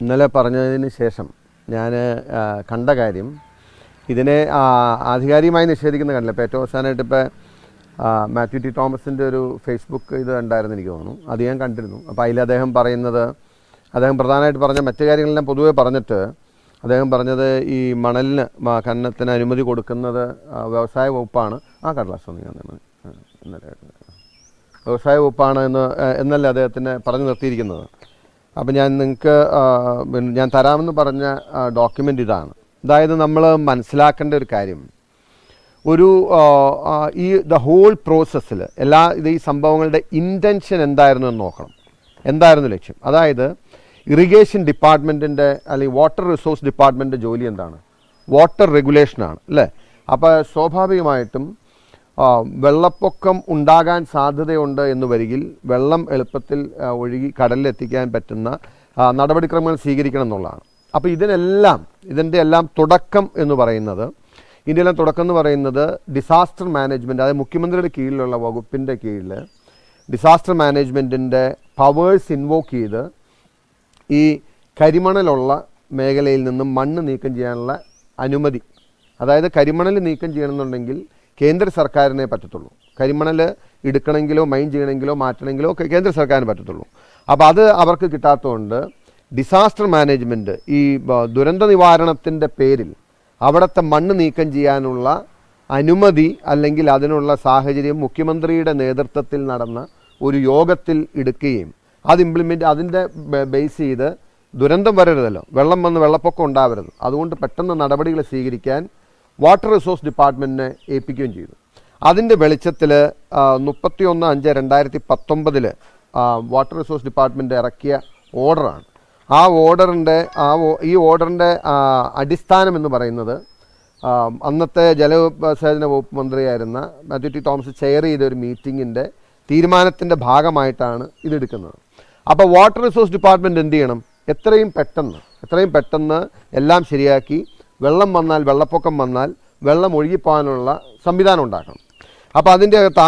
ഇന്നലെ പറഞ്ഞതിന് ശേഷം ഞാൻ കണ്ട കാര്യം, ഇതിനെ ആധികാരികമായി നിഷേധിക്കുന്ന കണ്ടില്ല. ഇപ്പോൾ ഏറ്റവും അവസാനമായിട്ട് ഇപ്പോൾ മാത്യു ടി തോമസിൻ്റെ ഒരു ഫേസ്ബുക്ക് ഇത് ഉണ്ടായിരുന്നു എനിക്ക് തോന്നുന്നു, അത് ഞാൻ കണ്ടിരുന്നു. അപ്പോൾ അതിൽ അദ്ദേഹം പ്രധാനമായിട്ട് പറഞ്ഞ മറ്റു കാര്യങ്ങളെല്ലാം പൊതുവെ പറഞ്ഞിട്ട് അദ്ദേഹം പറഞ്ഞത് ഈ മണലിന് ഖനനത്തിന് അനുമതി കൊടുക്കുന്നത് വ്യവസായ വകുപ്പാണ്. കടലാസ് ഇന്നലെ വ്യവസായ വകുപ്പാണ് എന്നല്ലേ അദ്ദേഹത്തിന് പറഞ്ഞു നിർത്തിയിരിക്കുന്നത്. അപ്പം ഞാൻ തരാമെന്ന് പറഞ്ഞ ഡോക്യുമെൻ്റ് ഇതാണ്. അതായത് നമ്മൾ മനസ്സിലാക്കേണ്ട ഒരു കാര്യം, ദ ഹോൾ പ്രോസസ്സിൽ ഈ സംഭവങ്ങളുടെ ഇൻറ്റൻഷൻ എന്തായിരുന്നു എന്ന് നോക്കണം. എന്തായിരുന്നു ലക്ഷ്യം? അതായത് ഇറിഗേഷൻ ഡിപ്പാർട്ട്മെൻറ്റിൻ്റെ അല്ലെങ്കിൽ വാട്ടർ റിസോഴ്സ് ഡിപ്പാർട്ട്മെൻറ്റിൻ്റെ ജോലി എന്താണ്? വാട്ടർ റെഗുലേഷനാണ് അല്ലേ? അപ്പോൾ സ്വാഭാവികമായിട്ടും വെള്ളപ്പൊക്കം ഉണ്ടാകാൻ സാധ്യതയുണ്ട് എന്ന് വരികിൽ വെള്ളം എളുപ്പത്തിൽ ഒഴുകി കടലിലെത്തിക്കാൻ പറ്റുന്ന നടപടിക്രമങ്ങൾ സ്വീകരിക്കണം എന്നുള്ളതാണ്. അപ്പോൾ ഇതിൻ്റെ എല്ലാം തുടക്കം എന്ന് പറയുന്നത്, ഇതിൻ്റെയെല്ലാം തുടക്കം എന്ന് പറയുന്നത് ഡിസാസ്റ്റർ മാനേജ്മെൻറ്റ്, അതായത് മുഖ്യമന്ത്രിയുടെ കീഴിലുള്ള വകുപ്പിൻ്റെ കീഴിൽ ഡിസാസ്റ്റർ മാനേജ്മെൻറ്റിൻ്റെ പവേഴ്സ് ഇൻവോക്ക് ചെയ്ത് ഈ കരിമണലുള്ള മേഖലയിൽ നിന്നും മണ്ണ് നീക്കം ചെയ്യാനുള്ള അനുമതി, അതായത് കരിമണൽ നീക്കം ചെയ്യണമെന്നുണ്ടെങ്കിൽ കേന്ദ്ര സർക്കാരിനെ പറ്റത്തുള്ളൂ. കരിമണൽ എടുക്കണമെങ്കിലോ മൈൻ ചെയ്യണമെങ്കിലോ മാറ്റണമെങ്കിലോ കേന്ദ്ര സർക്കാരിന് പറ്റത്തുള്ളൂ. അപ്പോൾ അത് അവർക്ക് കിട്ടാത്തതുകൊണ്ട് ഡിസാസ്റ്റർ മാനേജ്മെൻറ്റ് ഈ ദുരന്ത നിവാരണത്തിൻ്റെ പേരിൽ അവിടുത്തെ മണ്ണ് നീക്കം ചെയ്യാനുള്ള അനുമതി അല്ലെങ്കിൽ അതിനുള്ള സാഹചര്യം മുഖ്യമന്ത്രിയുടെ നേതൃത്വത്തിൽ നടന്ന ഒരു യോഗത്തിൽ എടുക്കുകയും അതിൻ്റെ ബേസ് ചെയ്ത് ദുരന്തം വരരുതല്ലോ, വെള്ളപ്പൊക്കം ഉണ്ടാവരുത്, അതുകൊണ്ട് പെട്ടെന്ന് നടപടികൾ സ്വീകരിക്കാൻ വാട്ടർ റിസോഴ്സ് ഡിപ്പാർട്ട്മെൻറ്റിനെ ഏൽപ്പിക്കുകയും ചെയ്തു. അതിൻ്റെ വെളിച്ചത്തിൽ 31/5/2019 വാട്ടർ റിസോഴ്സ് ഡിപ്പാർട്ട്മെൻറ്റ് ഇറക്കിയ ഓർഡറാണ്. ഈ ഓർഡറിൻ്റെ അടിസ്ഥാനം എന്ന് പറയുന്നത് അന്നത്തെ ജലസേചന വകുപ്പ് മന്ത്രിയായിരുന്ന മാത്യു ടി തോമസ് ചെയർ ചെയ്ത ഒരു മീറ്റിങ്ങിൻ്റെ തീരുമാനത്തിൻ്റെ ഭാഗമായിട്ടാണ് ഇതെടുക്കുന്നത്. അപ്പോൾ വാട്ടർ റിസോഴ്സ് ഡിപ്പാർട്ട്മെൻറ്റ് എന്ത് ചെയ്യണം? എത്രയും പെട്ടെന്ന് എല്ലാം ശരിയാക്കി വെള്ളപ്പൊക്കം വന്നാൽ വെള്ളം ഒഴുകിപ്പോകാനുള്ള സംവിധാനം ഉണ്ടാക്കണം. അപ്പോൾ അതിൻ്റെ അകത്ത്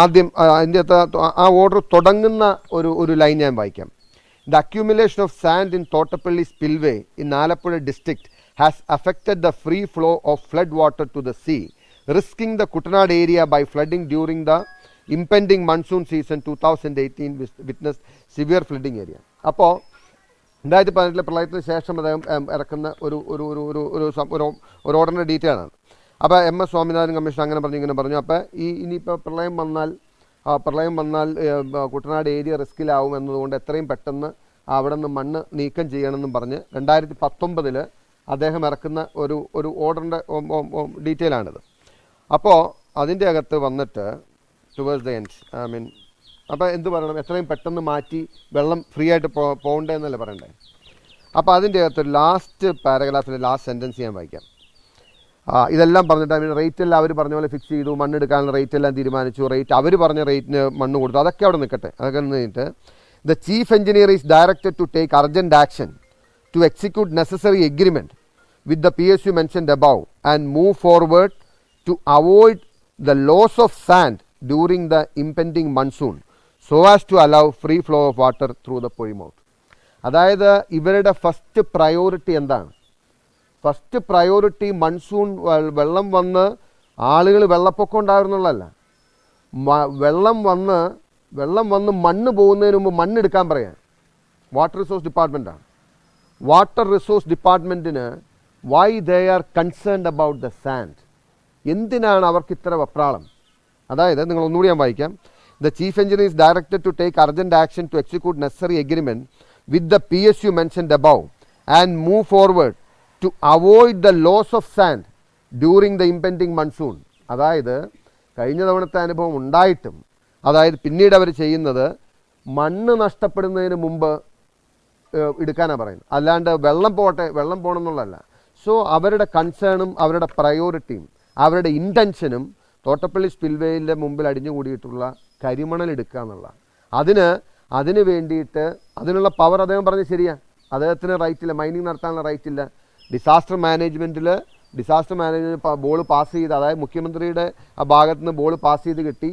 ആ ഓർഡർ തുടങ്ങുന്ന ഒരു ലൈൻ ഞാൻ വായിക്കാം. The accumulation of sand in Thottapalli spillway in Alappuzha district has affected the free flow of flood water to the sea, risking the Kuttanad area by flooding during the impending monsoon season 2018 witnessed severe flooding area. അപ്പോൾ 2018 പ്രളയത്തിന് ശേഷം അദ്ദേഹം ഇറക്കുന്ന ഒരു ഓർഡറിൻ്റെ detail ആണ്. അപ്പോൾ MS Swaminathan commission അങ്ങനെ പറഞ്ഞു. അപ്പോൾ ഇനിയിപ്പോൾ പ്രളയം വന്നാൽ കുട്ടനാട് ഏരിയ റിസ്കിലാവും എന്നതുകൊണ്ട് എത്രയും പെട്ടെന്ന് അവിടെ നിന്ന് മണ്ണ് നീക്കം ചെയ്യണമെന്നും പറഞ്ഞ് 2019 അദ്ദേഹം ഇറക്കുന്ന ഒരു ഓർഡറിൻ്റെ ഡീറ്റെയിൽ ആണിത്. അപ്പോൾ അതിൻ്റെ അകത്ത് വന്നിട്ട് ടുവേഴ്സ് ദ എൻഡ് അപ്പോൾ എന്ത് പറയണം? എത്രയും പെട്ടെന്ന് മാറ്റി വെള്ളം ഫ്രീ ആയിട്ട് പോകണ്ടേ എന്നല്ലേ പറയണ്ടേ? അപ്പോൾ അതിൻ്റെ അകത്ത് ലാസ്റ്റ് പാരഗ്രാഫിലെ ലാസ്റ്റ് സെൻറ്റൻസ് ഞാൻ വായിക്കാം. ഇതെല്ലാം പറഞ്ഞിട്ട് റേറ്റ് എല്ലാം അവർ പറഞ്ഞ പോലെ ഫിക്സ് ചെയ്തു, മണ്ണെടുക്കാനുള്ള റേറ്റ് എല്ലാം തീരുമാനിച്ചു, അവർ പറഞ്ഞ റേറ്റിന് മണ്ണ് കൊടുത്തു, അതൊക്കെ അവിടെ നിൽക്കട്ടെ. അതൊക്കെ നിന്നിട്ട് the chief engineer is directed to take urgent action to execute necessary agreement with the PSU mentioned above and move forward to avoid the loss of sand during the impending monsoon so as to allow free flow of water through the പൊഴിമൗത്ത്. അതായത് ഇവരുടെ first priority എന്താണ്? First priority monsoon വെള്ളം വന്ന് ആളുകൾ വെള്ളപ്പൊക്കം ഉണ്ടാകുന്നുള്ളതല്ല, വെള്ളം വന്ന് മണ്ണ് പോകുന്നതിന് മുമ്പ് മണ്ണെടുക്കാൻ പറയാൻ വാട്ടർ റിസോഴ്സ് ഡിപ്പാർട്ട്മെൻറ്റാണ്. വാട്ടർ റിസോഴ്സ് ഡിപ്പാർട്ട്മെൻറ്റിന് why they are concerned about the sand, എന്തിനാണ് അവർക്ക് ഇത്ര വെപ്രാളം? അതായത് നിങ്ങൾ ഒന്നുകൂടി ഞാൻ വായിക്കാം. The chief engineer is directed to take urgent action to execute necessary agreement with the PSU mentioned above and move forward to avoid the loss of sand during the impending monsoon. അതായത് കഴിഞ്ഞ തവണത്തെ അനുഭവം ഉണ്ടായിട്ടും, അതായത് പിന്നീട് അവർ ചെയ്യുന്നത് മണ്ണ് നഷ്ടപ്പെടുന്നതിന് മുമ്പ് എടുക്കാനാണ് പറയുന്നത്, അല്ലാണ്ട് വെള്ളം പോകണം എന്നുള്ളതല്ല. സോ അവരുടെ കൺസേണും അവരുടെ പ്രയോറിറ്റിയും അവരുടെ ഇൻറ്റൻഷനും തോട്ടപ്പള്ളി സ്പിൽവേയിൻ്റെ മുമ്പിൽ അടിഞ്ഞുകൂടിയിട്ടുള്ള കരിമണൽ എടുക്കുക എന്നുള്ളതാണ്. അതിന് വേണ്ടിയിട്ട് അതിനുള്ള പവർ അദ്ദേഹം പറഞ്ഞ് ശരിയാണ്, അദ്ദേഹത്തിന് റൈറ്റില്ല, മൈനിങ് നടത്താനുള്ള റൈറ്റില്ല. ഡിസാസ്റ്റർ മാനേജ്മെൻറ്റിൽ ബോൾ പാസ് ചെയ്ത്, അതായത് മുഖ്യമന്ത്രിയുടെ ആ ഭാഗത്ത് നിന്ന് ബോൾ പാസ് ചെയ്ത് കിട്ടി,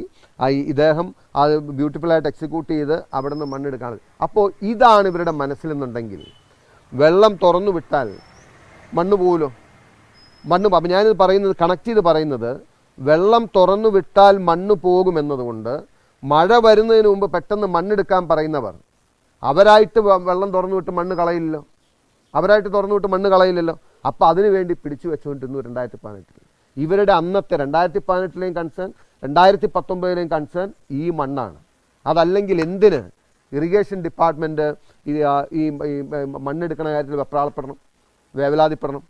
ഇദ്ദേഹം അത് ബ്യൂട്ടിഫുള്ളായിട്ട് എക്സിക്യൂട്ട് ചെയ്ത് അവിടെ നിന്ന് മണ്ണെടുക്കാണ്. അപ്പോൾ ഇതാണ് ഇവരുടെ മനസ്സിലെന്നുണ്ടെങ്കിൽ വെള്ളം തുറന്നു വിട്ടാൽ മണ്ണ് പോവുമല്ലോ. അപ്പം ഞാനിത് പറയുന്നത് കണക്ട് ചെയ്ത് പറയുന്നത്, വെള്ളം തുറന്നു വിട്ടാൽ മണ്ണ് പോകുമെന്നതുകൊണ്ട് മഴ വരുന്നതിന് മുമ്പ് പെട്ടെന്ന് മണ്ണെടുക്കാൻ പറയുന്നവർ അവരായിട്ട് വെള്ളം തുറന്നു വിട്ട് മണ്ണ് കളയില്ലല്ലോ, അപ്പോൾ അതിനു വേണ്ടി പിടിച്ചു വെച്ചുകൊണ്ടിരുന്നു 2018. ഇവരുടെ അന്നത്തെ 2018 കൺസേൺ 2019 കൺസേൺ ഈ മണ്ണാണ്. അതല്ലെങ്കിൽ എന്തിന് ഇറിഗേഷൻ ഡിപ്പാർട്ട്മെൻറ്റ് ഈ മണ്ണെടുക്കുന്ന കാര്യത്തിൽ വെപ്രാളപ്പെടണം, വേവലാതിപ്പെടണം?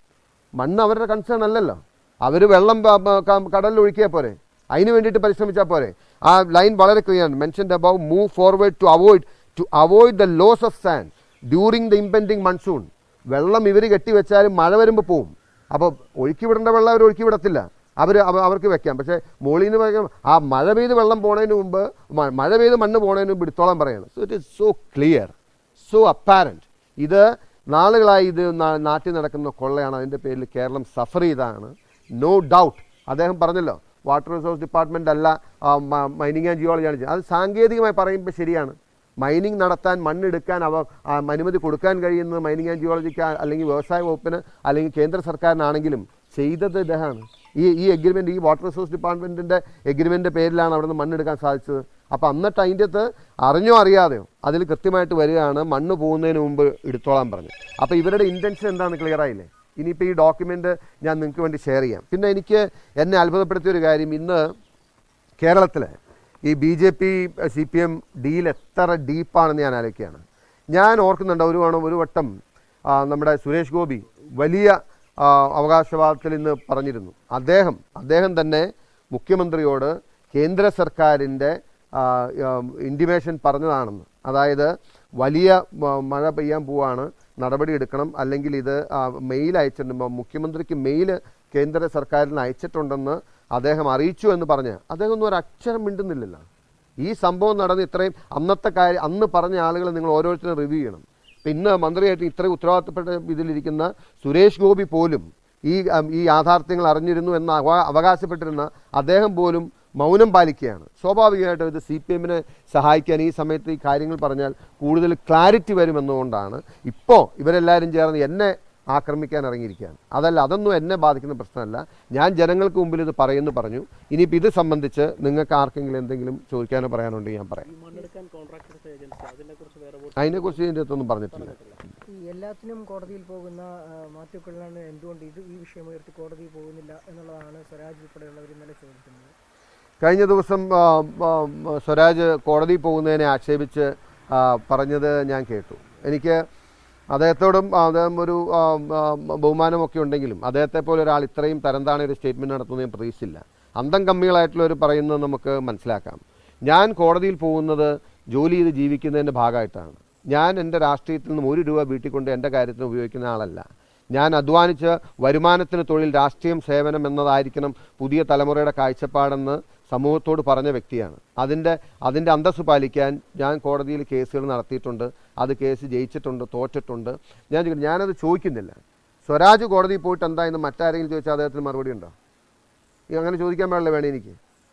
മണ്ണ് അവരുടെ കൺസേൺ അല്ലല്ലോ. അവർ വെള്ളം കടലിൽ ഒഴുക്കിയാൽ പോരെ, അതിന് വേണ്ടിയിട്ട് പരിശ്രമിച്ചാൽ പോരെ. ആ ലൈൻ വളരെ ക്ലിയർ ആണ്. Mentioned above move forward to avoid the loss of sand during the impending monsoon. വെള്ളം ഇവർ കെട്ടിവെച്ചാലും മഴ വരുമ്പോൾ പോവും. അപ്പോൾ ഒഴുക്കി വിടേണ്ട വെള്ളം അവർ ഒഴുക്കി വിടത്തില്ല, അവർക്ക് വെക്കാം. പക്ഷേ മോളിൽ നിന്ന് പറയാം, ആ മഴ പെയ്ത് വെള്ളം പോണതിന് മുമ്പ്, മഴ പെയ്ത് മണ്ണ് പോണതിന് മുമ്പ് എടുത്തോളം പറയണം. So it is so clear, so apparent. ഇത് നാളുകളായി ഇത് നാട്ടിൽ നടക്കുന്ന കൊള്ളയാണ്. അതിൻ്റെ പേരിൽ കേരളം സഫർ ചെയ്താണ്, നോ ഡൗട്ട്. അദ്ദേഹം പറഞ്ഞല്ലോ, വാട്ടർ റിസോഴ്സ് ഡിപ്പാർട്ട്മെൻ്റ് അല്ല മൈനിങ് ആൻഡ് ജിയോളജിയാണ്. അത് സാങ്കേതികമായി പറയുമ്പോൾ ശരിയാണ്. മൈനിങ് നടത്താൻ, മണ്ണെടുക്കാൻ അനുമതി കൊടുക്കാൻ കഴിയുന്നത് മൈനിങ് ആൻഡ് ജിയോളജിക്ക് അല്ലെങ്കിൽ വ്യവസായ വകുപ്പിന് അല്ലെങ്കിൽ കേന്ദ്ര സർക്കാരിനാണെങ്കിലും ചെയ്തത് ഇദ്ദേഹമാണ്. ഈ എഗ്രിമെൻറ്റ്, ഈ വാട്ടർ റിസോഴ്സ് ഡിപ്പാർട്ട്മെൻറ്റിൻ്റെ എഗ്രിമെൻറ്റിൻ്റെ പേരിലാണ് അവിടെ നിന്ന് മണ്ണെടുക്കാൻ സാധിച്ചത്. അപ്പോൾ എന്നിട്ട് അതിൻ്റെ അകത്ത് അറിഞ്ഞോ അറിയാതെയോ അതിൽ കൃത്യമായിട്ട് വരികയാണ്, മണ്ണ് പോകുന്നതിന് മുമ്പ് എടുത്തോളാൻ പറഞ്ഞു. അപ്പോൾ ഇവരുടെ ഇൻറ്റൻഷൻ എന്താണെന്ന് ക്ലിയർ ആയില്ലേ? ഇനിയിപ്പോൾ ഈ ഡോക്യുമെൻ്റ് ഞാൻ നിങ്ങൾക്ക് വേണ്ടി ഷെയർ ചെയ്യാം. പിന്നെ എന്നെ അത്ഭുതപ്പെടുത്തിയൊരു കാര്യം, ഇന്ന് കേരളത്തിൽ ഈ BJP CPM ഡീൽ എത്ര ഡീപ്പാണെന്ന് ഞാൻ ആലോചിക്കുകയാണ്. ഞാൻ ഓർക്കുന്നുണ്ട്, ഒരു വട്ടം നമ്മുടെ സുരേഷ് ഗോപി വലിയ അവകാശവാദത്തിൽ ഇന്ന് പറഞ്ഞിരുന്നു. അദ്ദേഹം തന്നെ മുഖ്യമന്ത്രിയോട് കേന്ദ്ര സർക്കാരിൻ്റെ ഇൻറ്റിമേഷൻ പറഞ്ഞതാണെന്ന്. അതായത് വലിയ മഴ പെയ്യാൻ പോവാണ്, നടപടി എടുക്കണം, അല്ലെങ്കിൽ ഇത് മെയിൽ അയച്ചിട്ടുണ്ട്, മുഖ്യമന്ത്രിക്ക് മെയിൽ കേന്ദ്ര സർക്കാരിന് അയച്ചിട്ടുണ്ടെന്ന് അദ്ദേഹം അറിയിച്ചു എന്ന് പറഞ്ഞ് അദ്ദേഹം ഒന്നും ഒരു അക്ഷരം മിണ്ടുന്നില്ലല്ലോ. ഈ സംഭവം നടന്ന് ഇത്രയും അന്നത്തെ കാര്യം അന്ന് പറഞ്ഞ ആളുകൾ നിങ്ങൾ ഓരോരുത്തരും റിവ്യൂ ചെയ്യണം. പിന്നെ മന്ത്രിയായിട്ട് ഇത്രയും ഉത്തരവാദിത്തപ്പെട്ട ഇതിലിരിക്കുന്ന സുരേഷ് ഗോപി പോലും ഈ യാഥാർത്ഥ്യങ്ങൾ അറിഞ്ഞിരുന്നു എന്ന് അവകാശപ്പെട്ടിരുന്ന അദ്ദേഹം പോലും മൗനം പാലിക്കുകയാണ്. സ്വാഭാവികമായിട്ടും ഇത് CPMനെ സഹായിക്കാൻ ഈ സമയത്ത് ഈ കാര്യങ്ങൾ പറഞ്ഞാൽ കൂടുതൽ ക്ലാരിറ്റി വരുമെന്നുകൊണ്ടാണ് ഇപ്പോൾ ഇവരെല്ലാവരും ചേർന്ന് എന്നെ ആക്രമിക്കാൻ ഇറങ്ങിയിരിക്കുകയാണ്. അതൊന്നും എന്നെ ബാധിക്കുന്ന പ്രശ്നമല്ല. ഞാൻ ജനങ്ങൾക്ക് മുമ്പിൽ ഇത് പറഞ്ഞു. ഇനിയിപ്പോൾ ഇത് സംബന്ധിച്ച് നിങ്ങൾക്ക് ആർക്കെങ്കിലും എന്തെങ്കിലും ചോദിക്കാനോ പറയാനുണ്ടെങ്കിൽ ഞാൻ പറയാം. അതിനെക്കുറിച്ച് ഇതിൻ്റെ അടുത്തൊന്നും പറഞ്ഞിട്ടില്ല. എല്ലാത്തിനും കോടതിയിൽ പോകുന്ന മാത്യുക്കളാണ് എന്തുകൊണ്ട് ഈ വിഷയം ഉയർത്തി കോടതിയിൽ പോകുന്നില്ല എന്നുള്ളതാണ് സ്വരാജ് ഉൾപ്പെടെയുള്ളവർ ഇന്നലെ ചോദിക്കുന്നത്. കഴിഞ്ഞ ദിവസം സ്വരാജ് കോടതിയിൽ പോകുന്നതിനെ ആക്ഷേപിച്ച് പറഞ്ഞത് ഞാൻ കേട്ടു. എനിക്ക് അദ്ദേഹത്തോടും അദ്ദേഹം ഒരു ബഹുമാനമൊക്കെ ഉണ്ടെങ്കിലും അദ്ദേഹത്തെ പോലെ ഒരാൾ ഇത്രയും തരംതാണ ഒരു സ്റ്റേറ്റ്മെൻറ്റ് നടത്തുന്നത് ഞാൻ പ്രതീക്ഷിച്ചില്ല. അന്തം കമ്മികളായിട്ടുള്ളവർ പറയുന്നത് നമുക്ക് മനസ്സിലാക്കാം. ഞാൻ കോടതിയിൽ പോകുന്നത് ജോലി ചെയ്ത് ജീവിക്കുന്നതിൻ്റെ ഭാഗമായിട്ടാണ്. ഞാൻ എൻ്റെ രാഷ്ട്രീയത്തിൽ നിന്നും ₹1 വീട്ടിൽ കൊണ്ട് എൻ്റെ കാര്യത്തിന് ഉപയോഗിക്കുന്ന ആളല്ല. ഞാൻ അധ്വാനിച്ച് വരുമാനത്തിന് തൊഴിൽ, രാഷ്ട്രീയം സേവനം എന്നതായിരിക്കണം പുതിയ തലമുറയുടെ കാഴ്ചപ്പാടെന്ന് സമൂഹത്തോട് പറഞ്ഞ വ്യക്തിയാണ്. അതിൻ്റെ അന്തസ്സ് പാലിക്കാൻ ഞാൻ കോടതിയിൽ കേസുകൾ നടത്തിയിട്ടുണ്ട്. അത് കേസ് ജയിച്ചിട്ടുണ്ട്, തോറ്റിട്ടുണ്ട്. ഞാനത് ചോദിക്കുന്നില്ല. സ്വരാജ് കോടതിയിൽ പോയിട്ട് എന്തായെന്ന് മറ്റാരെങ്കിലും ചോദിച്ചാൽ അദ്ദേഹത്തിന് മറുപടി ഉണ്ടോ? അങ്ങനെ ചോദിക്കാൻ പാടില്ല.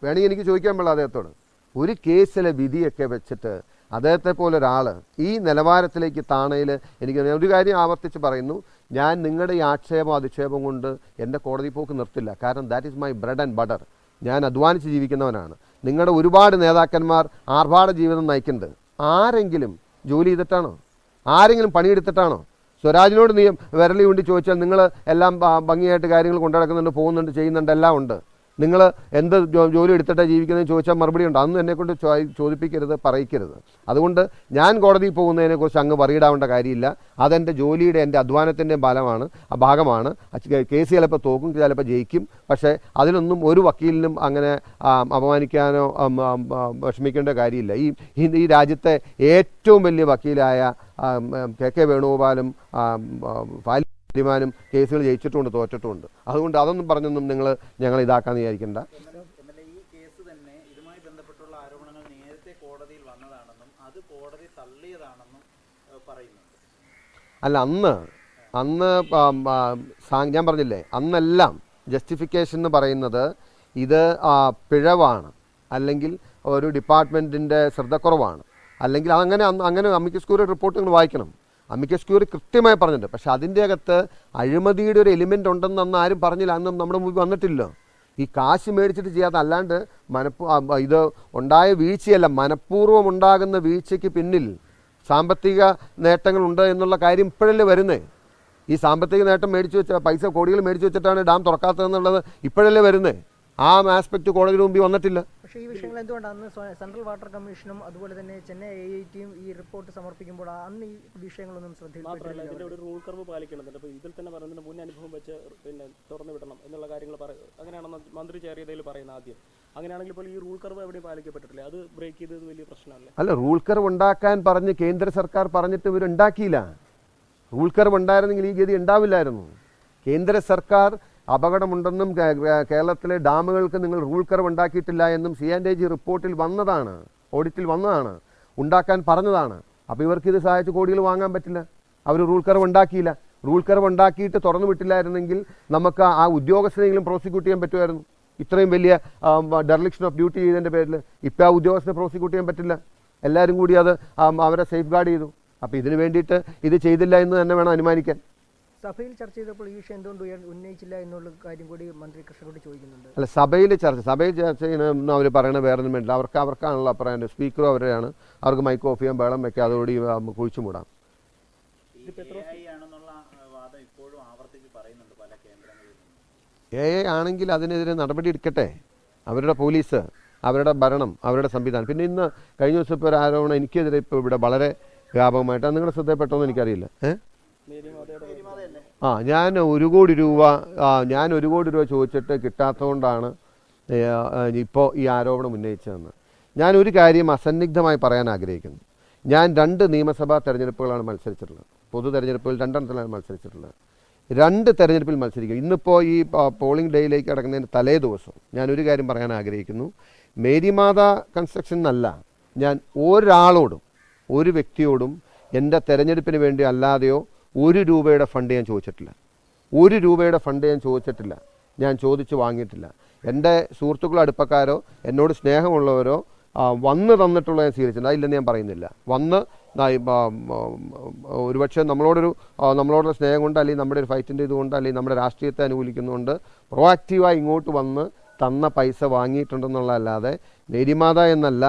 വേണമെങ്കിൽ എനിക്ക് ചോദിക്കാൻ പാടില്ല അദ്ദേഹത്തോട്. ഒരു കേസിലെ വിധിയൊക്കെ വെച്ചിട്ട് അദ്ദേഹത്തെ പോലെ ഒരാൾ ഈ നിലവാരത്തിലേക്ക് താണയിൽ എനിക്ക് ഒരു കാര്യം ആവർത്തിച്ച് പറയുന്നു, ഞാൻ നിങ്ങളുടെ ഈ ആക്ഷേപം അധിക്ഷേപം കൊണ്ട് എൻ്റെ കോടതി പോക്ക് നിർത്തില്ല. കാരണം that is my bread and butter. ഞാൻ അധ്വാനിച്ച് ജീവിക്കുന്നവനാണ്. നിങ്ങളുടെ ഒരുപാട് നേതാക്കന്മാർ ആർഭാട ജീവിതം നയിക്കുന്നത് ആരെങ്കിലും ജോലി ചെയ്തിട്ടാണോ? ആരെങ്കിലും പണിയെടുത്തിട്ടാണോ? സ്വരാജിനോട് നീ വിരലി കൊണ്ട് ചോദിച്ചാൽ നിങ്ങൾ എല്ലാം ഭംഗിയായിട്ട് കാര്യങ്ങൾ കൊണ്ടുനടക്കുന്നുണ്ട്, പോകുന്നുണ്ട്, ചെയ്യുന്നുണ്ട്, എല്ലാം ഉണ്ട്. നിങ്ങൾ എന്ത് ജോലി എടുത്തിട്ടാണ് ജീവിക്കുന്നതെന്ന് ചോദിച്ചാൽ മറുപടി ഉണ്ട്. അതൊന്നും എന്നെക്കൊണ്ട് ചോദിപ്പിക്കരുത്, പറയിക്കരുത്. അതുകൊണ്ട് ഞാൻ കോടതിയിൽ പോകുന്നതിനെക്കുറിച്ച് അങ്ങ് പറയിടാവേണ്ട കാര്യമില്ല. അതെൻ്റെ ജോലിയുടെ, എൻ്റെ അധ്വാനത്തിൻ്റെ ഭാഗമാണ്. കേസ് ചിലപ്പോൾ തോക്കും, ചിലപ്പോൾ ജയിക്കും. പക്ഷേ അതിനൊന്നും ഒരു വക്കീലിനും അങ്ങനെ അപമാനിക്കാനോ വിഷമിക്കേണ്ട കാര്യമില്ല. ഈ രാജ്യത്തെ ഏറ്റവും വലിയ വക്കീലായ KK വേണുഗോപാലും തീരുമാനം കേസുകൾ ജയിച്ചിട്ടുമുണ്ട്, തോറ്റിട്ടുമുണ്ട്. അതുകൊണ്ട് അതൊന്നും പറഞ്ഞൊന്നും ഞങ്ങൾ ഇതാക്കാന്ന് വിചാരിക്കേണ്ട. ഈ കേസ് തന്നെ ഇതുമായി ബന്ധപ്പെട്ടുള്ള ആരോപണങ്ങൾ നേരത്തെ കോടതിയിൽ വന്നതാണെന്നും അത് കോടതി തള്ളിയതാണെന്നും പറയുന്നുണ്ട്. അല്ല, അന്ന് ഞാൻ പറഞ്ഞില്ലേ, അന്നെല്ലാം ജസ്റ്റിഫിക്കേഷൻ എന്ന് പറയുന്നത് ഇത് പിഴവാണ്, അല്ലെങ്കിൽ ഒരു ഡിപ്പാർട്ട്മെൻറ്റിൻ്റെ ശ്രദ്ധക്കുറവാണ്, അല്ലെങ്കിൽ അങ്ങനെ അമിക്കസ് ക്യൂറി റിപ്പോർട്ട് നിങ്ങൾ വായിക്കണം. അമിക്കസ് ക്യൂറി കൃത്യമായി പറഞ്ഞിട്ടുണ്ട്. പക്ഷെ അതിൻ്റെ അകത്ത് അഴിമതിയുടെ ഒരു എലിമെൻ്റ് ഉണ്ടെന്ന് അന്ന് ആരും പറഞ്ഞില്ല, അന്നും നമ്മുടെ മുമ്പിൽ വന്നിട്ടില്ല. ഈ കാശ് മേടിച്ചിട്ട് ചെയ്യാതെ അല്ലാണ്ട് ഇത് ഉണ്ടായ വീഴ്ചയല്ല, മനഃപൂർവ്വം ഉണ്ടാകുന്ന വീഴ്ചയ്ക്ക് പിന്നിൽ സാമ്പത്തിക നേട്ടങ്ങളുണ്ട് എന്നുള്ള കാര്യം ഇപ്പോഴല്ലേ വരുന്നത്. ഈ സാമ്പത്തിക നേട്ടം മേടിച്ചു വെച്ച പൈസ കോടികൾ മേടിച്ചു വെച്ചിട്ടാണ് ഡാം തുറക്കാത്തതെന്നുള്ളത് ഇപ്പോഴല്ലേ വരുന്നത്. ആ ആസ്പെക്ട് കോടതിയുടെ മുമ്പിൽ വന്നിട്ടില്ല. പക്ഷേ ഈ വിഷയങ്ങൾ എന്തുകൊണ്ടാണ് അന്ന് സെൻട്രൽ വാട്ടർ കമ്മീഷനും അതുപോലെ തന്നെ ചെന്നൈ AITയും ഈ റിപ്പോർട്ട് സമർപ്പിക്കുമ്പോൾ അന്ന് ഈ വിഷയങ്ങളൊന്നും ശ്രദ്ധയിൽപ്പെട്ടില്ല? ഇതിന്റെ ഒരു റൂൾ കർവ് പാലിക്കണമെന്നുണ്ട്. അപ്പോൾ ഇതിൽ തന്നെ പറയുന്നതിന് മുൻ അനുഭവം വെച്ച് പിന്നെ തുറന്നു വിടണം എന്നുള്ള കാര്യങ്ങൾ അങ്ങനെയാണെന്ന് മന്ത്രി ചേറിയതിൽ പറയുന്ന ആദ്യം. അങ്ങനെയാണെങ്കിൽ ഇപ്പോൾ ഈ റൂൾ കർവ് എവിടെയും പാലിക്കപ്പെട്ടിട്ടില്ല, അത് ബ്രേക്ക് ചെയ്തത് വലിയ പ്രശ്നമല്ലേ? അല്ല, റൂൾ കർവ് ഉണ്ടാക്കാൻ പറഞ്ഞ് കേന്ദ്ര സർക്കാർ പറഞ്ഞിട്ട് ഇവരുണ്ടാക്കിയില്ല. റൂൾ കർവ് ഉണ്ടായിരുന്നെങ്കിൽ ഈ ഗതി ഉണ്ടാവില്ലായിരുന്നു. കേന്ദ്ര സർക്കാർ അപകടമുണ്ടെന്നും കേരളത്തിലെ ഡാമുകൾക്ക് നിങ്ങൾ റൂൾ കർവ് ഉണ്ടാക്കിയിട്ടില്ല എന്നും C&AG റിപ്പോർട്ടിൽ വന്നതാണ്, ഓഡിറ്റിൽ വന്നതാണ്, ഉണ്ടാക്കാൻ പറഞ്ഞതാണ്. അപ്പോൾ ഇവർക്ക് ഇത് സഹായിച്ച് കോടികൾ വാങ്ങാൻ പറ്റില്ല. അവർ റൂൾ കർവ് ഉണ്ടാക്കിയില്ല. റൂൾ കർവ് ഉണ്ടാക്കിയിട്ട് തുറന്നു വിട്ടില്ലായിരുന്നെങ്കിൽ നമുക്ക് ആ ഉദ്യോഗസ്ഥനെങ്കിലും പ്രോസിക്യൂട്ട് ചെയ്യാൻ പറ്റുമായിരുന്നു. ഇത്രയും വലിയ ഡെർലിക്ഷൻ ഓഫ് ഡ്യൂട്ടി ചെയ്തതിൻ്റെ പേരിൽ ഇപ്പോൾ ആ ഉദ്യോഗസ്ഥനെ പ്രോസിക്യൂട്ട് ചെയ്യാൻ പറ്റില്ല. എല്ലാവരും കൂടി അത് അവരെ സേഫ് ഗാർഡ് ചെയ്തു. അപ്പോൾ ഇതിന് വേണ്ടിയിട്ട് ഇത് ചെയ്തില്ല എന്ന് തന്നെ വേണം അനുമാനിക്കാൻ. സഭയിൽ ചർച്ച ചെയ്തപ്പോൾ ഈ വിഷയം എന്തുകൊണ്ട് ഉന്നയിച്ചില്ല എന്നുള്ള കാര്യം കൂടി മന്ത്രി കൃഷ്ണനോട് ചോദിക്കുന്നുണ്ട്. അല്ല, സഭയിൽ ചർച്ച ചെയ്യുന്ന അവർ പറയണ വേറൊന്നും വേണ്ട. അവർക്കാണല്ലോ പറയാൻ സ്പീക്കറും അവരെയാണ്. അവർക്ക് മൈക്ക് ഓഫ് ചെയ്യാൻ, ബഹളം വെക്കാം, അതോടെ കുഴിച്ചു മൂടാം. AI ആണെങ്കിൽ അതിനെതിരെ നടപടി എടുക്കട്ടെ. അവരുടെ പോലീസ്, അവരുടെ ഭരണം, അവരുടെ സംവിധാനം. പിന്നെ ഇന്ന് കഴിഞ്ഞ ദിവസം ഇപ്പോൾ ഒരു ആരോപണം എനിക്കെതിരെ ഇപ്പോൾ ഇവിടെ വളരെ വ്യാപകമായിട്ട്, അത് നിങ്ങളുടെ ശ്രദ്ധപ്പെട്ടോന്ന് എനിക്കറിയില്ല. ഞാൻ 1 കോടി രൂപ ചോദിച്ചിട്ട് കിട്ടാത്തതുകൊണ്ടാണ് ഇപ്പോൾ ഈ ആരോപണം ഉന്നയിച്ചതെന്ന്. ഞാനൊരു കാര്യം അസന്നിഗ്ധമായി പറയാൻ ആഗ്രഹിക്കുന്നു. ഞാൻ 2 നിയമസഭാ തെരഞ്ഞെടുപ്പുകളാണ് മത്സരിച്ചിട്ടുള്ളത്. പൊതു തെരഞ്ഞെടുപ്പുകൾ 2 എണ്ണത്തിലാണ് മത്സരിച്ചിട്ടുള്ളത്. 2 തെരഞ്ഞെടുപ്പിൽ മത്സരിക്കുക. ഇന്നിപ്പോൾ ഈ പോളിംഗ് ഡേയിലേക്ക് കിടക്കുന്നതിന് തലേ ദിവസം ഞാനൊരു കാര്യം പറയാൻ ആഗ്രഹിക്കുന്നു. മേരിമാത കൺസ്ട്രക്ഷൻ എന്നല്ല, ഞാൻ ഒരാളോടും ഒരു വ്യക്തിയോടും എൻ്റെ തെരഞ്ഞെടുപ്പിന് വേണ്ടി അല്ലാതെയോ 1 രൂപയുടെ ഫണ്ട് ഞാൻ ചോദിച്ചിട്ടില്ല. 1 രൂപയുടെ ഫണ്ട് ഞാൻ ചോദിച്ചിട്ടില്ല. ഞാൻ ചോദിച്ച് വാങ്ങിയിട്ടില്ല. എൻ്റെ സുഹൃത്തുക്കളോ അടുപ്പക്കാരോ എന്നോട് സ്നേഹമുള്ളവരോ വന്ന് തന്നിട്ടുള്ള ഞാൻ സ്വീകരിച്ചിട്ടുണ്ട്. അതില്ലെന്ന് ഞാൻ പറയുന്നില്ല. വന്ന് ഒരുപക്ഷെ നമ്മളോടുള്ള സ്നേഹം കൊണ്ട്, അല്ലെങ്കിൽ നമ്മുടെ ഒരു ഫൈറ്റിൻ്റെ ഇതുകൊണ്ട്, അല്ലെങ്കിൽ നമ്മുടെ രാഷ്ട്രീയത്തെ അനുകൂലിക്കുന്നതുകൊണ്ട് പ്രൊആക്റ്റീവായി ഇങ്ങോട്ട് വന്ന് തന്ന പൈസ വാങ്ങിയിട്ടുണ്ടെന്നുള്ളതല്ലാതെ മേരിമാത എന്നല്ല,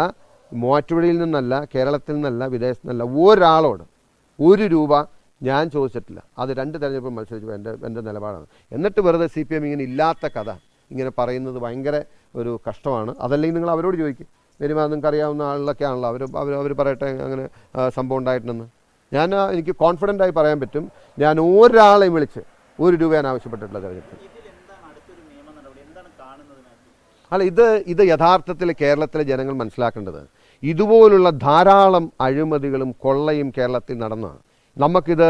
മൂവാറ്റുപുഴയിൽ നിന്നല്ല, കേരളത്തിൽ നിന്നല്ല, വിദേശത്തു നിന്നല്ല, ഒരാളോട് 1 രൂപ ഞാൻ ചോദിച്ചിട്ടില്ല. അത് 2 തെരഞ്ഞെടുപ്പ് മത്സരിച്ചു എൻ്റെ നിലപാടാണ്. എന്നിട്ട് വെറുതെ CPM ഇങ്ങനെ ഇല്ലാത്ത കഥ ഇങ്ങനെ പറയുന്നത് ഭയങ്കര ഒരു കഷ്ടമാണ്. അതല്ലെങ്കിൽ നിങ്ങൾ അവരോട് ചോദിക്കും. മേരിമാത നിങ്ങൾക്ക് അറിയാവുന്ന ആളിലൊക്കെ ആണല്ലോ, അവർ പറയട്ടെ അങ്ങനെ സംഭവം ഉണ്ടായിട്ടുണ്ടെന്ന്. എനിക്ക് കോൺഫിഡൻ്റ് ആയി പറയാൻ പറ്റും. ഞാൻ ഒരാളെയും വിളിച്ച് 1 രൂപ ഞാൻ ആവശ്യപ്പെട്ടിട്ടില്ല തെരഞ്ഞെടുപ്പിൽ. അല്ല, ഇത് യഥാർത്ഥത്തിൽ കേരളത്തിലെ ജനങ്ങൾ മനസ്സിലാക്കേണ്ടത്, ഇതുപോലുള്ള ധാരാളം അഴിമതികളും കൊള്ളയും കേരളത്തിൽ നടന്നതാണ്. നമുക്കിത്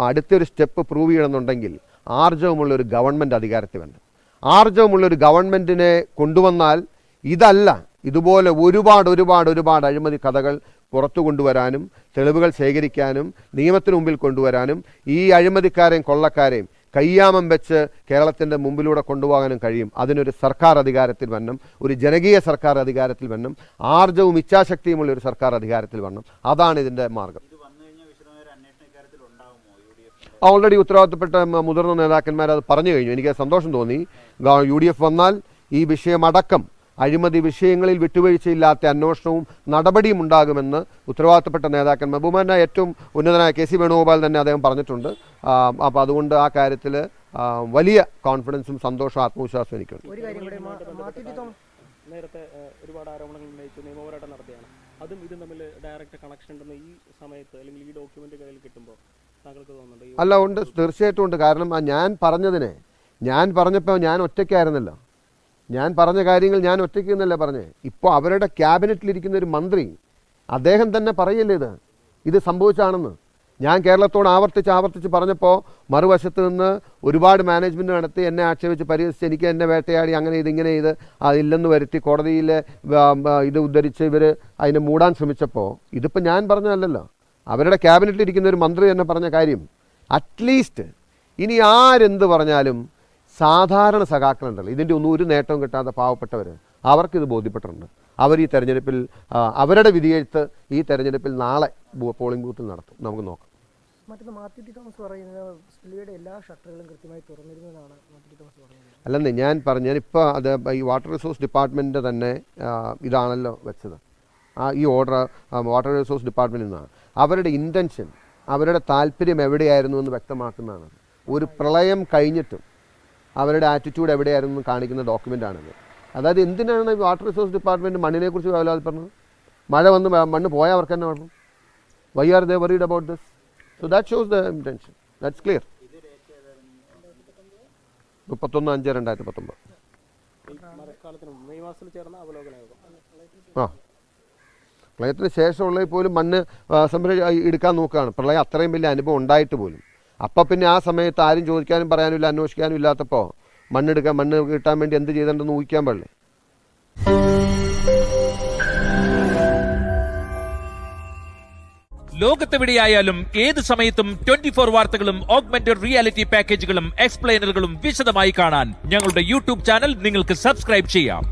അടുത്തൊരു സ്റ്റെപ്പ് പ്രൂവ് ചെയ്യണമെന്നുണ്ടെങ്കിൽ ആർജവമുള്ളൊരു ഗവൺമെൻറ് അധികാരത്തിൽ വേണം. ആർജവമുള്ളൊരു ഗവൺമെൻറ്റിനെ കൊണ്ടുവന്നാൽ ഇതല്ല, ഇതുപോലെ ഒരുപാട് അഴിമതി കഥകൾ പുറത്തു കൊണ്ടുവരാനും, തെളിവുകൾ ശേഖരിക്കാനും, നിയമത്തിന് മുമ്പിൽ കൊണ്ടുവരാനും, ഈ അഴിമതിക്കാരെയും കൊള്ളക്കാരെയും കയ്യാമം വെച്ച് കേരളത്തിൻ്റെ മുമ്പിലൂടെ കൊണ്ടുപോകാനും കഴിയും. അതിനൊരു സർക്കാർ അധികാരത്തിൽ വരണം, ഒരു ജനകീയ സർക്കാർ അധികാരത്തിൽ വരണം, ആർജവും ഇച്ഛാശക്തിയുമുള്ള ഒരു സർക്കാർ അധികാരത്തിൽ വരണം. അതാണ് ഇതിൻ്റെ മാർഗം. ഓൾറെഡി ഉത്തരവാദിത്തപ്പെട്ട മുതിർന്ന നേതാക്കന്മാർ അത് പറഞ്ഞു കഴിഞ്ഞു. എനിക്ക് സന്തോഷം തോന്നി. UDF വന്നാൽ ഈ വിഷയമടക്കം അഴിമതി വിഷയങ്ങളിൽ വിട്ടുവീഴ്ചയില്ലാത്ത അന്വേഷണവും നടപടിയും ഉണ്ടാകുമെന്ന് ഉത്തരവാദിത്തപ്പെട്ട നേതാക്കന്മാർ, ബഹുമാനായ ഏറ്റവും ഉന്നതനായ KC വേണുഗോപാൽ തന്നെ അദ്ദേഹം പറഞ്ഞിട്ടുണ്ട്. അപ്പോൾ അതുകൊണ്ട് ആ കാര്യത്തിൽ വലിയ കോൺഫിഡൻസും സന്തോഷവും ആത്മവിശ്വാസവും എനിക്കുണ്ട്. നേരത്തെ ഒരുപാട് ആരോപണങ്ങൾ ഉന്നയിച്ച് നിയമപോരാട്ടം നടത്തിയാണ്. അതും ഇതും തമ്മിൽ ഡയറക്റ്റ് കണക്ഷൻ ഉണ്ടെന്ന് ഈ സമയത്ത് അല്ലെങ്കിൽ ഈ ഡോക്യുമെന്റ് കയ്യിൽ കിട്ടുമ്പോൾ താങ്കൾക്ക് തോന്നുന്നുണ്ട്? അല്ല, ഉണ്ട്, തീർച്ചയായിട്ടും ഉണ്ട്. കാരണം ഞാൻ പറഞ്ഞപ്പോൾ ഞാൻ ഒറ്റയ്ക്കായിരുന്നല്ലോ. ഞാൻ പറഞ്ഞ കാര്യങ്ങൾ ഞാൻ ഒറ്റയ്ക്ക് എന്നല്ല പറഞ്ഞേ. ഇപ്പോൾ അവരുടെ ക്യാബിനറ്റിലിരിക്കുന്ന ഒരു മന്ത്രി, അദ്ദേഹം തന്നെ പറയല്ലേ ഇത് സംഭവിച്ചാണെന്ന്. ഞാൻ കേരളത്തോട് ആവർത്തിച്ച് പറഞ്ഞപ്പോൾ മറുവശത്ത് നിന്ന് ഒരുപാട് മാനേജ്മെൻറ്റ് നടത്തി എന്നെ ആക്ഷേപിച്ച് പരിഹസിച്ച് എനിക്ക് എന്നെ വേട്ടയാടി അങ്ങനെ ഇങ്ങനെ അതില്ലെന്ന് വരുത്തി കോടതിയിൽ ഇത് ഉദ്ധരിച്ച് ഇവർ അതിനെ മൂടാൻ ശ്രമിച്ചപ്പോൾ ഇതിപ്പോൾ ഞാൻ പറഞ്ഞതല്ലല്ലോ, അവരുടെ ക്യാബിനറ്റിലിരിക്കുന്ന ഒരു മന്ത്രി തന്നെ പറഞ്ഞ കാര്യം. അറ്റ്ലീസ്റ്റ് ഇനി ആരെന്ത് പറഞ്ഞാലും സാധാരണ സഖാക്കളുണ്ടല്ലോ, ഇതിൻ്റെ ഒന്നും ഒരു നേട്ടവും കിട്ടാത്ത പാവപ്പെട്ടവർ, അവർക്കിത് ബോധ്യപ്പെട്ടിട്ടുണ്ട്. അവർ ഈ തെരഞ്ഞെടുപ്പിൽ അവരുടെ വിധിയെഴുത്ത് ഈ തെരഞ്ഞെടുപ്പിൽ നാളെ പോളിംഗ് ബൂത്തിൽ നടത്തും. നമുക്ക് നോക്കാം. മറ്റൊന്ന് മാത്യു ടി തോമസ് പറയുന്നത് സ്പിൽവേയുടെ എല്ലാ ഷട്ടറുകളും കൃത്യമായി തുറന്നിരുന്നതാണ് മാത്യു ടി തോമസ് പറയുന്നത്. അല്ലെന്നേ ഞാനിപ്പോൾ അത് ഈ വാട്ടർ റിസോഴ്സ് ഡിപ്പാർട്ട്മെൻറ്റ് തന്നെ ഇതാണല്ലോ വെച്ചത്. ഈ ഓർഡർ വാട്ടർ റിസോഴ്സ് ഡിപ്പാർട്ട്മെൻറ്റിൽ നിന്നാണ്. അവരുടെ ഇൻറ്റൻഷൻ, അവരുടെ താല്പര്യം എവിടെയായിരുന്നു എന്ന് വ്യക്തമാക്കുന്നതാണ്. ഒരു പ്രളയം കഴിഞ്ഞിട്ടും അവരുടെ ആറ്റിറ്റ്യൂഡ് എവിടെയായിരുന്നു എന്ന് കാണിക്കുന്ന ഡോക്യുമെൻ്റാണിത്. അതായത് എന്തിനാണ് വാട്ടർ റിസോഴ്സ് ഡിപ്പാർട്ട്മെൻറ്റ് മണ്ണിനെക്കുറിച്ച് വേവലാതി പറഞ്ഞത്? മഴ വന്ന് മണ്ണ് പോയാൽ അവർക്ക് തന്നെ കുഴപ്പം. Why are they worried about this? So that shows the intention. That's clear. 31/5/2019 മഴക്കാലത്തിന് മെയ് മാസത്തിൽ ചേർന്ന അവലോകന യോഗം. പ്രളയത്തിന് ശേഷമുള്ളതിൽ പോലും മണ്ണ് എടുക്കാൻ നോക്കുകയാണ്. പ്രളയം അത്രയും വലിയ അനുഭവം ഉണ്ടായിട്ട് പോലും. അപ്പം പിന്നെ ആ സമയത്ത് ആരും ചോദിക്കാനും പറയാനും ഇല്ല, അന്വേഷിക്കാനും ഇല്ലാത്തപ്പോൾ മണ്ണ് കിട്ടാൻ വേണ്ടി എന്ത് ചെയ്തിട്ടുണ്ടെന്ന് ഊഹിക്കാൻ പാടില്ലേ? ലോകത്തെവിടെയായാലും ഏത് സമയത്തും 24 വാർത്തകളും ഓഗ്മെന്റഡ് റിയാലിറ്റി പാക്കേജുകളും എക്സ്പ്ലെയിനറുകളും വിശദമായി കാണാൻ ഞങ്ങളുടെ യൂട്യൂബ് ചാനൽ നിങ്ങൾക്ക് സബ്സ്ക്രൈബ് ചെയ്യാം.